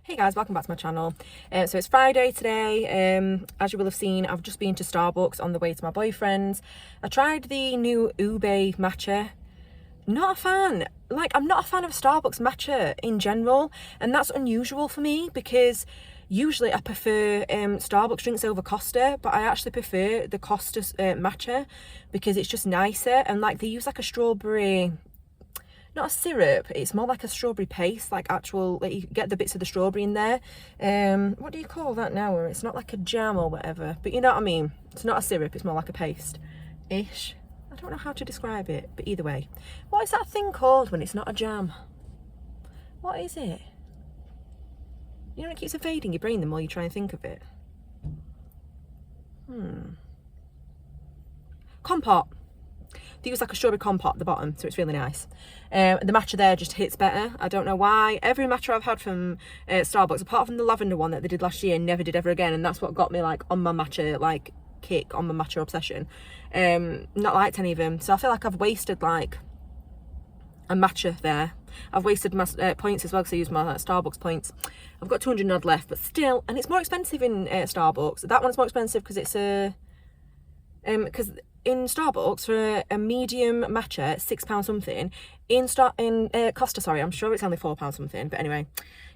Hey guys, welcome back to my channel. So it's Friday today. As you will have seen, I've just been to Starbucks on the way to my boyfriend's. I tried the new ube matcha. Not a fan. Like, I'm not a fan of Starbucks matcha in general, and that's unusual for me because usually I prefer Starbucks drinks over Costa, but I actually prefer the Costa matcha because it's just nicer, and like they use like a strawberry, not a syrup, it's more like a strawberry paste, like actual, like you get the bits of the strawberry in there. What do you call that now, where it's not like a jam or whatever, but you know what I mean. It's not a syrup, it's more like a paste ish. I don't know how to describe it, but either way, what is that thing called when it's not a jam? What is it? You know, it keeps evading your brain the more you try and think of it. Compote. They use like a strawberry compote at the bottom, so it's really nice. The matcha there just hits better. I don't know why. Every matcha I've had from Starbucks, apart from the lavender one that they did last year, never did ever again, and that's what got me like on my matcha like kick, on my matcha obsession. Not liked any of them, so I feel like I've wasted like a matcha there. I've wasted my points as well because I used my Starbucks points. I've got 200 odd left, but still, and it's more expensive in Starbucks. That one's more expensive because it's a because in Starbucks for a medium matcha, £6 something. In Costa, sorry, I'm sure it's only £4 something. But anyway,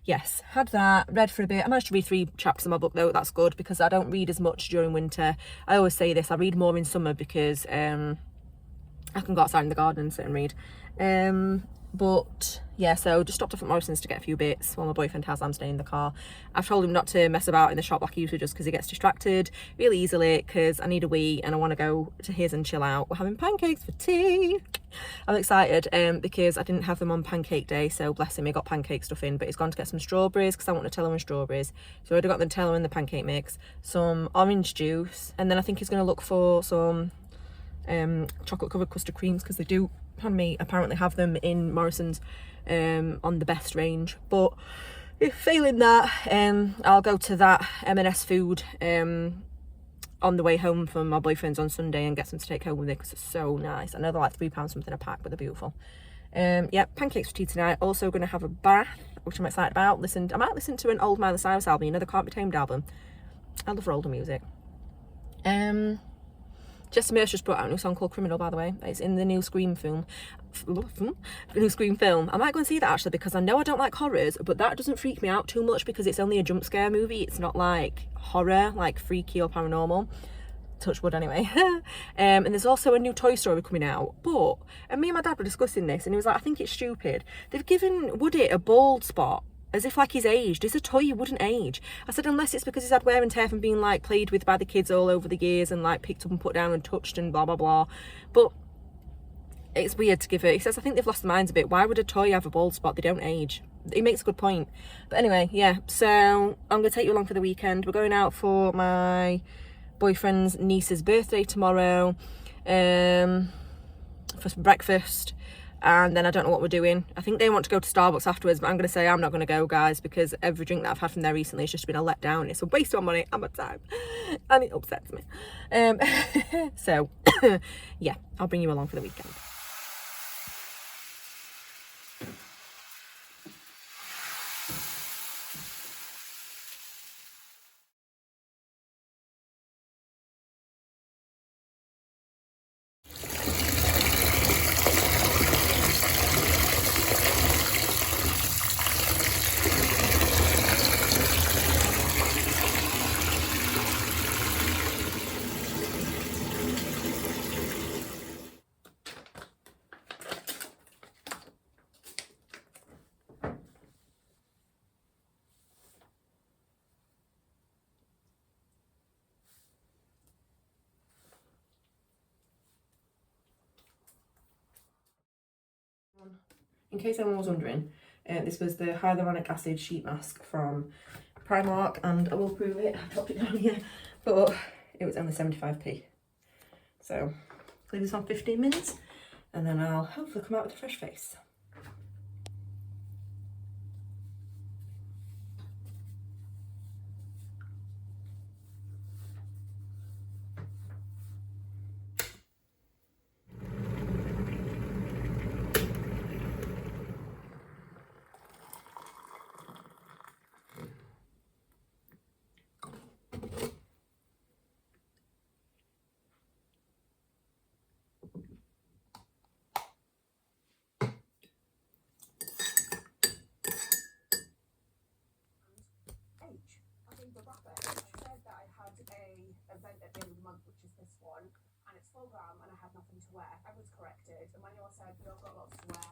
yes, had that, read for a bit. I managed to read 3 chapters of my book though. That's good because I don't read as much during winter. I always say this, I read more in summer because I can go outside in the garden and sit and read. But yeah, so just stopped off at Morrison's to get a few bits while my boyfriend has. I'm staying in the car. I've told him not to mess about in the shop like he usually does because he gets distracted really easily because I need a wee and I want to go to his and chill out. We're having pancakes for tea. I'm excited because I didn't have them on pancake day, so bless him, he got pancake stuff in, but he's gone to get some strawberries because I want Nutella and strawberries. So I already got the Nutella in the pancake mix, some orange juice, and then I think he's going to look for some chocolate covered custard creams because they do, pardon me, apparently have them in Morrison's on the best range. But if failing that, I'll go to that M&S food on the way home from my boyfriend's on Sunday and get some to take home with me because it's so nice. I know they're like £3 something a pack, but they're beautiful. Yeah, pancakes for tea tonight. Also going to have a bath, which I'm excited about. I might listen to an old Miley Cyrus album, you know, the Can't Be Tamed album. I love her older music. Jessica Merce just brought out a new song called Criminal, by the way. It's in the new Scream film. I might go and see that actually because I know I don't like horrors, but that doesn't freak me out too much because it's only a jump scare movie. It's not like horror, like freaky or paranormal. Touch wood anyway. And there's also a new Toy Story coming out. But, and me and my dad were discussing this and he was like, I think it's stupid. They've given Woody a bald spot, as if like he's aged. It's a toy, he wouldn't age. I said, unless it's because he's had wear and tear from being like played with by the kids all over the years and like picked up and put down and touched and blah blah blah. But it's weird to give it. He says, I think they've lost their minds a bit. Why would a toy have a bald spot? They don't age. He makes a good point. But anyway, yeah, so I'm gonna take you along for the weekend. We're going out for my boyfriend's niece's birthday tomorrow for some breakfast. And then I don't know what we're doing. I think they want to go to Starbucks afterwards, but I'm going to say I'm not going to go, guys, because every drink that I've had from there recently has just been a letdown. It's a waste of money and my time, and it upsets me. So, yeah, I'll bring you along for the weekend. In case anyone was wondering, this was the hyaluronic acid sheet mask from Primark, and I will prove it. I dropped it down here, but it was only 75p. So leave this on 15 minutes, and then I'll hopefully come out with a fresh face. was corrected. Emmanuel said, no, I've got lots to wear,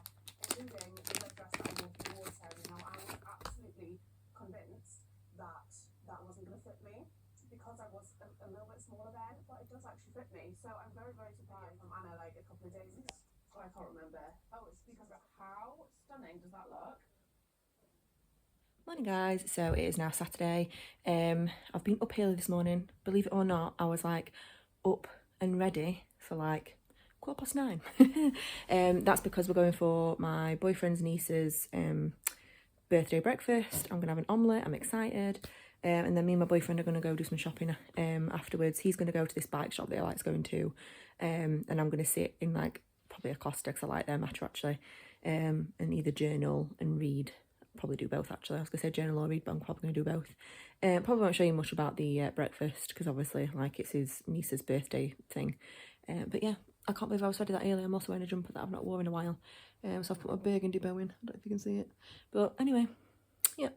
including the red dress that I wore for the awards ceremony. Now, I was absolutely convinced that that wasn't going to fit me because I was a little bit smaller then, but it does actually fit me. So I'm very, very surprised from Anna like a couple of days ago. Oh, I can't remember. Oh, it's because of how stunning does that look? Morning guys, so it is now Saturday. I've been up early this morning. Believe it or not, I was like up and ready for like 9:15. That's because we're going for my boyfriend's niece's birthday breakfast. I'm gonna have an omelette. I'm excited. And then me and my boyfriend are gonna go do some shopping afterwards. He's gonna go to this bike shop that he likes going to, and I'm gonna sit in like probably a Costa because I like their matcha actually, and either journal and read. Probably do both actually. I was gonna say journal or read, but I'm probably gonna do both. Probably won't show you much about the breakfast because obviously like it's his niece's birthday thing. But yeah, I can't believe I was ready that early. I'm also wearing a jumper that I've not worn in a while. So I've put my burgundy bow in. I don't know if you can see it. But anyway, yeah.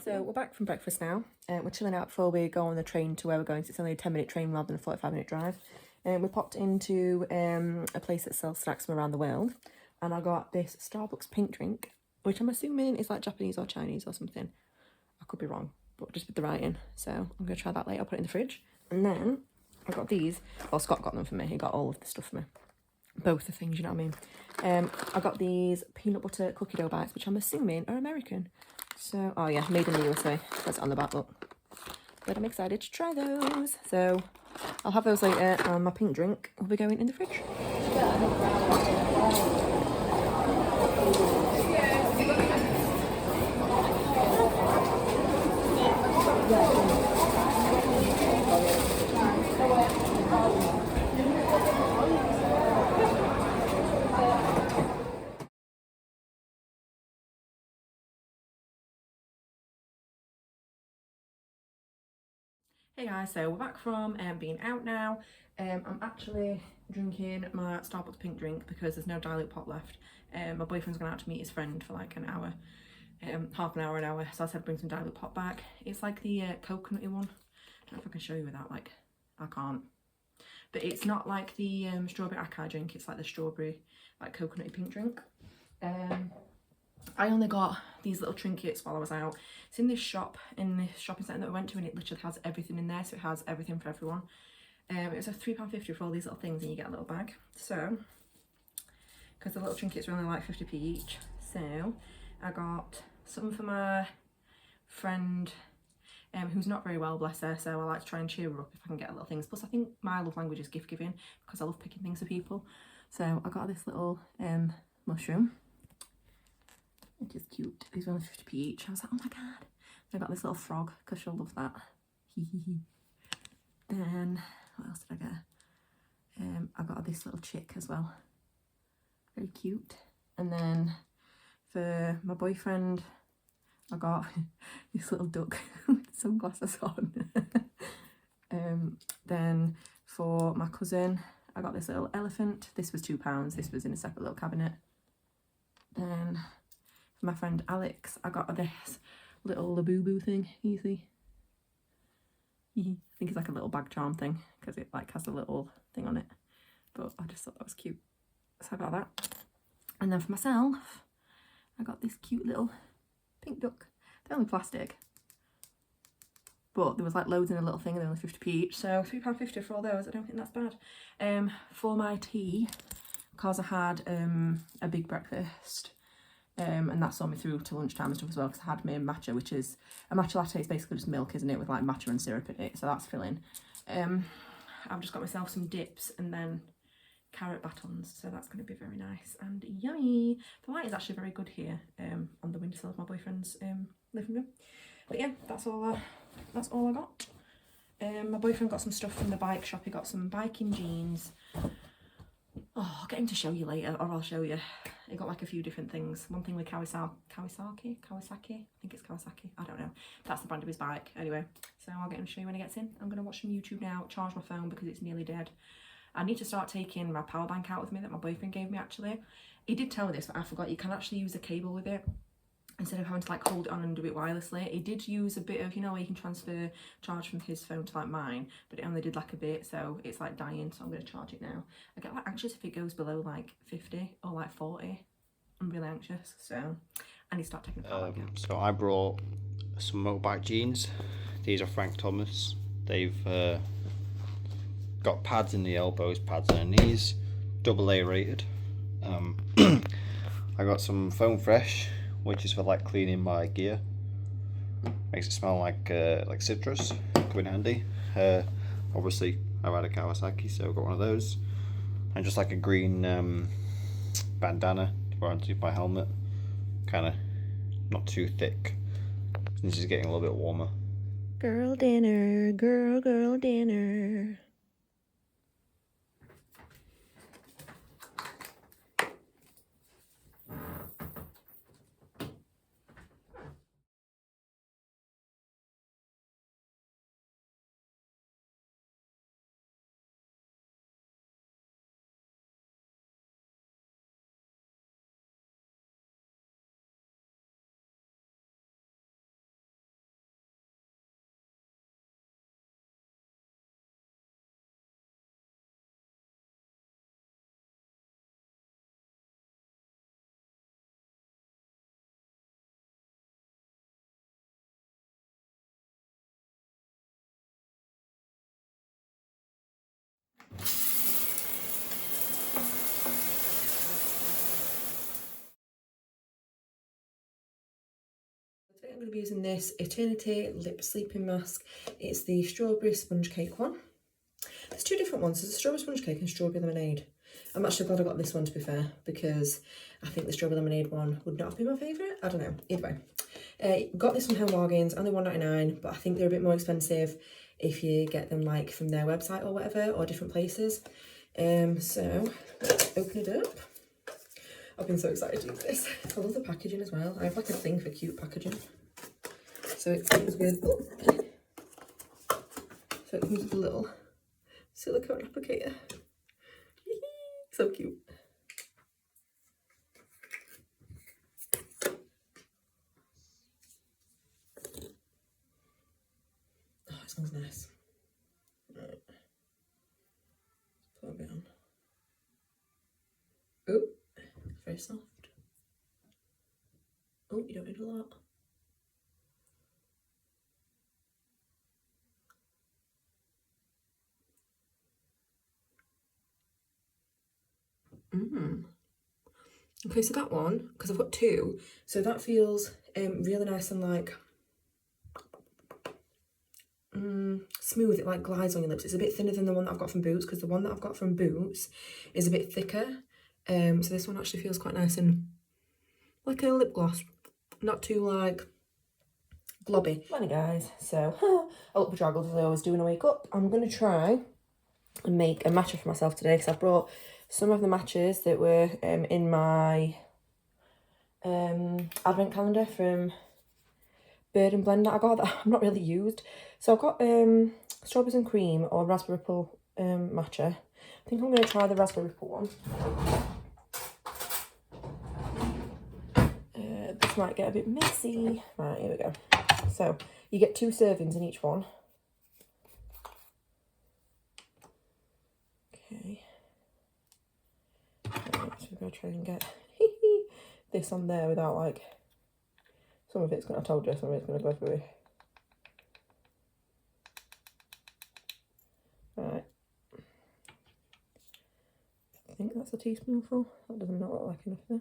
So we're back from breakfast now. We're chilling out before we go on the train to where we're going. So it's only a 10-minute train rather than a 45-minute drive. We popped into a place that sells snacks from around the world. And I got this Starbucks pink drink, which I'm assuming is like Japanese or Chinese or something. I could be wrong, but just with the writing. So I'm going to try that later. I'll put it in the fridge. And then I got these. Well, Scott got them for me. He got all of the stuff for me. Both the things, you know what I mean? I got these peanut butter cookie dough bites, which I'm assuming are American. So, oh yeah, made in the USA. That's on the back, look. But I'm excited to try those. So I'll have those later, and my pink drink will be going in the fridge. Hey guys, so we're back from being out now. I'm actually drinking my Starbucks pink drink because there's no dilute pot left. My boyfriend's going out to meet his friend for like an hour, half an hour. So I said bring some dilute pot back. It's like the coconutty one. I don't know if I can show you with that, like I can't. But it's not like the strawberry acai drink, it's like the strawberry like coconutty pink drink. I only got these little trinkets while I was out. It's in this shop, in this shopping centre that we went to, and it literally has everything in there, so it has everything for everyone. It was a £3.50 for all these little things, and you get a little bag. So, because the little trinkets are only like 50p each, so I got something for my friend who's not very well, bless her, so I like to try and cheer her up if I can get little things. Plus I think my love language is gift giving because I love picking things for people. So I got this little mushroom, which is cute. These were only 50p each. I was like, oh my god. I got this little frog because she'll love that. Then what else did I get? I got this little chick as well, very cute. And then for my boyfriend I got this little duck with sunglasses on. Then for my cousin I got this little elephant. This was £2. This was in a separate little cabinet. Then for my friend Alex I got this little Labubu thing. You see? I think it's like a little bag charm thing because it like has a little thing on it, but I just thought that was cute, so I got that. And then for myself I got this cute little pink duck. They're only plastic, but there was like loads in a little thing and they're only 50p each, so £3.50 for all those. I don't think that's bad. For my tea, because I had a big breakfast, and that saw me through to lunchtime and stuff as well, because I had my matcha, which is a matcha latte. Is basically just milk, isn't it, with like matcha and syrup in it, so that's filling. I've just got myself some dips and then carrot batons, so that's going to be very nice and yummy. The light is actually very good here on the windowsill of my boyfriend's living room. But yeah, that's all I got. My boyfriend got some stuff from the bike shop. He got some biking jeans. Oh, I'll get him to show you later, or I'll show you. He got like a few different things. One thing with Kawasaki, I think it's Kawasaki, I don't know. That's the brand of his bike. Anyway, so I'll get him to show you when he gets in. I'm going to watch some YouTube now, charge my phone because it's nearly dead. I need to start taking my power bank out with me that my boyfriend gave me actually. He did tell me this, but I forgot. You can actually use a cable with it. instead of having to like hold it on and do it wirelessly. It did use a bit of, you know, where you can transfer charge from his phone to like mine, but it only did like a bit, so it's like dying, so I'm going to charge it now. I get like anxious if it goes below like 50 or like 40. I'm really anxious, so I need to start taking part again. So I brought some motorbike jeans. These are Frank Thomas. They've got pads in the elbows, pads in the knees, AA rated. I got some Foam Fresh, which is for like cleaning my gear. Makes it smell like citrus. Come in handy. Obviously, I ride a Kawasaki, so I got one of those. And just like a green bandana to wear onto my helmet. Kind of not too thick. This is getting a little bit warmer. Girl dinner, girl dinner. Today I'm going to be using this Eternity Lip Sleeping Mask. It's the strawberry sponge cake one. There's two different ones. There's a strawberry sponge cake and strawberry lemonade. I'm actually glad I got this one, to be fair, because I think the strawberry lemonade one would not have been my favourite. I don't know. Either way. Got this from Home Bargains, only $1.99, but I think they're a bit more expensive if you get them like from their website or whatever, or different places. So let's open it up. I've been so excited to use this. I love the packaging as well. I have like a thing for cute packaging. So it comes with, a little silicone applicator. So cute. Oh, it smells nice. Right. Put a bit on. Oh, very soft. Oh, you don't need a lot. Okay, so that one, because I've got two, so that feels really nice and like smooth. It like glides on your lips. It's a bit thinner than the one that I've got from Boots, because the one that I've got from Boots is a bit thicker. So this one actually feels quite nice and like a lip gloss, not too like globby. Morning guys, so I look bedraggled as I always do when I wake up. I'm going to try and make a matcha for myself today, because I brought some of the matches that were in my advent calendar from Bird and Blend that I got that I've not really used. So I've got strawberries and cream or raspberry ripple matcha. I think I'm going to try the raspberry ripple one. This might get a bit messy. Right, here we go. So you get 2 servings in each one. Okay. Right, so we're going to try and get this on there without like, some of it's going to, I told you, some of it's going to go through. Right. I think that's a teaspoonful. That doesn't not look like enough there.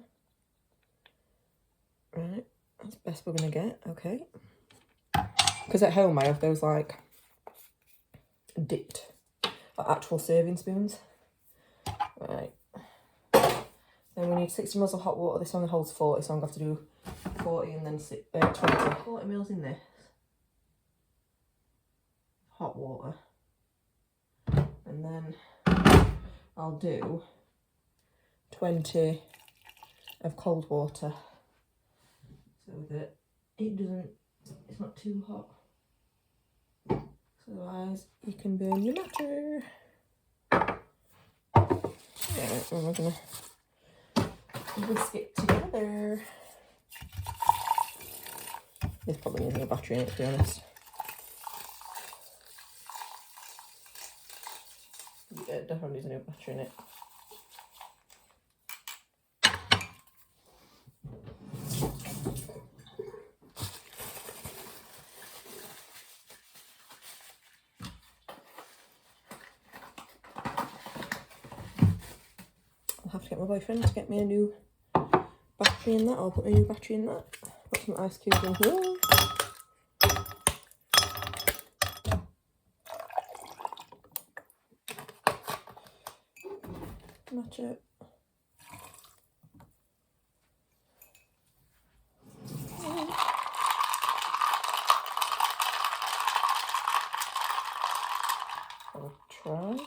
Right, that's the best we're going to get, okay. Because at home I have those like dipped, like actual serving spoons. Right. Then we need 60 mils of hot water. This only holds 40, so I'm going to have to do 40 and then 20. 40 mils in this. Hot water. And then I'll do 20 of cold water. So that it doesn't, it's not too hot. So otherwise you can burn your matcha. Right, we're going to whisk it together. This probably needs a new battery in it, to be honest. Yeah, it definitely needs a new battery in it. I'll have to get my boyfriend to get me a new battery in that. I'll put a new battery in that. Put some ice cubes in here. Match it. I'll try.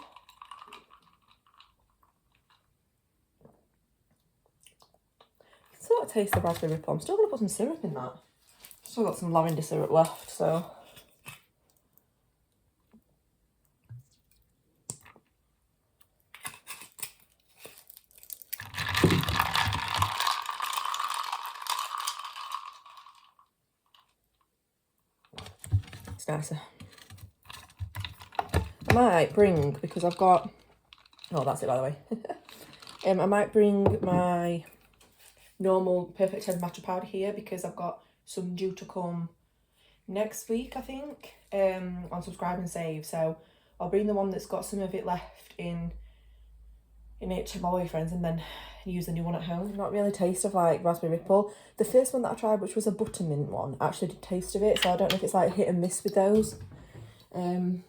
Sort of taste the raspberry ripple. I'm still going to put some syrup in that. Still got some lavender syrup left, so. It's nicer. I might bring, because I've got, oh, that's it by the way. I might bring my normal Perfect 10 matcha powder here because I've got some due to come next week, I think, on Subscribe and Save. So I'll bring the one that's got some of it left in it to my boyfriend's and then use the new one at home. Not really taste of like raspberry ripple. The first one that I tried, which was a buttermint one, I actually did taste of it, so I don't know if it's like hit and miss with those. Maybe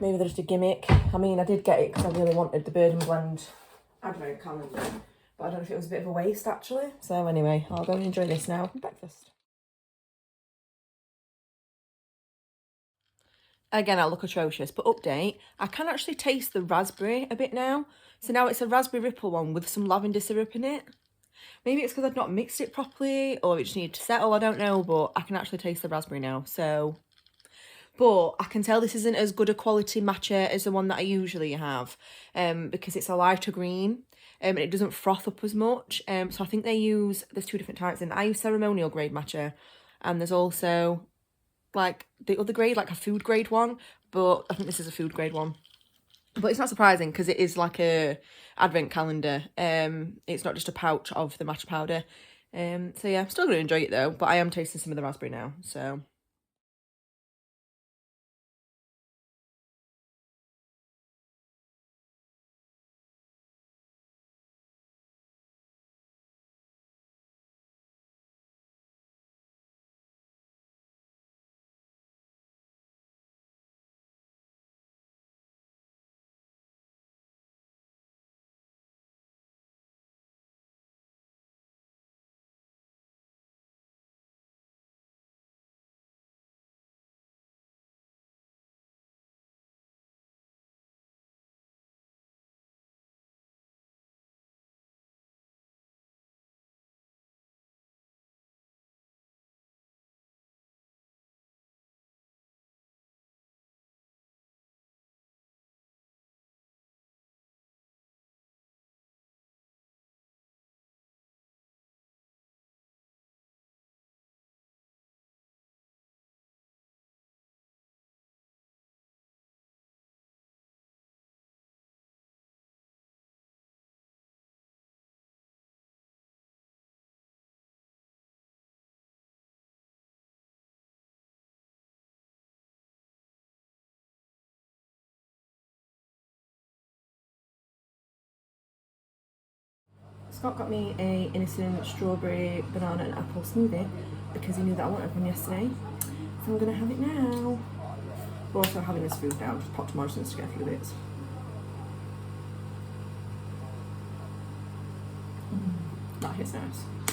they're just a gimmick. I mean, I did get it because I really wanted the Bird and Blend advent calendar, but I don't know if it was a bit of a waste actually. So anyway, I'll go and enjoy this now for breakfast. Again, I'll look atrocious, but update, I can actually taste the raspberry a bit now. So now it's a raspberry ripple one with some lavender syrup in it. Maybe it's because I've not mixed it properly or it just needed to settle, I don't know, but I can actually taste the raspberry now, so. But I can tell this isn't as good a quality matcha as the one that I usually have, because it's a lighter green, and it doesn't froth up as much. So I think there's two different types in. I use ceremonial grade matcha, and there's also like the other grade, like a food grade one, but I think this is a food grade one. But it's not surprising because it is like a advent calendar. It's not just a pouch of the matcha powder. So yeah, I'm still going to enjoy it though, but I am tasting some of the raspberry now, so. Scott got me a innocent strawberry, banana and apple smoothie because he knew that I wanted one yesterday. So I'm going to have it now. We're also having this food now, just popped to Morrison's to get a few bits. That is nice.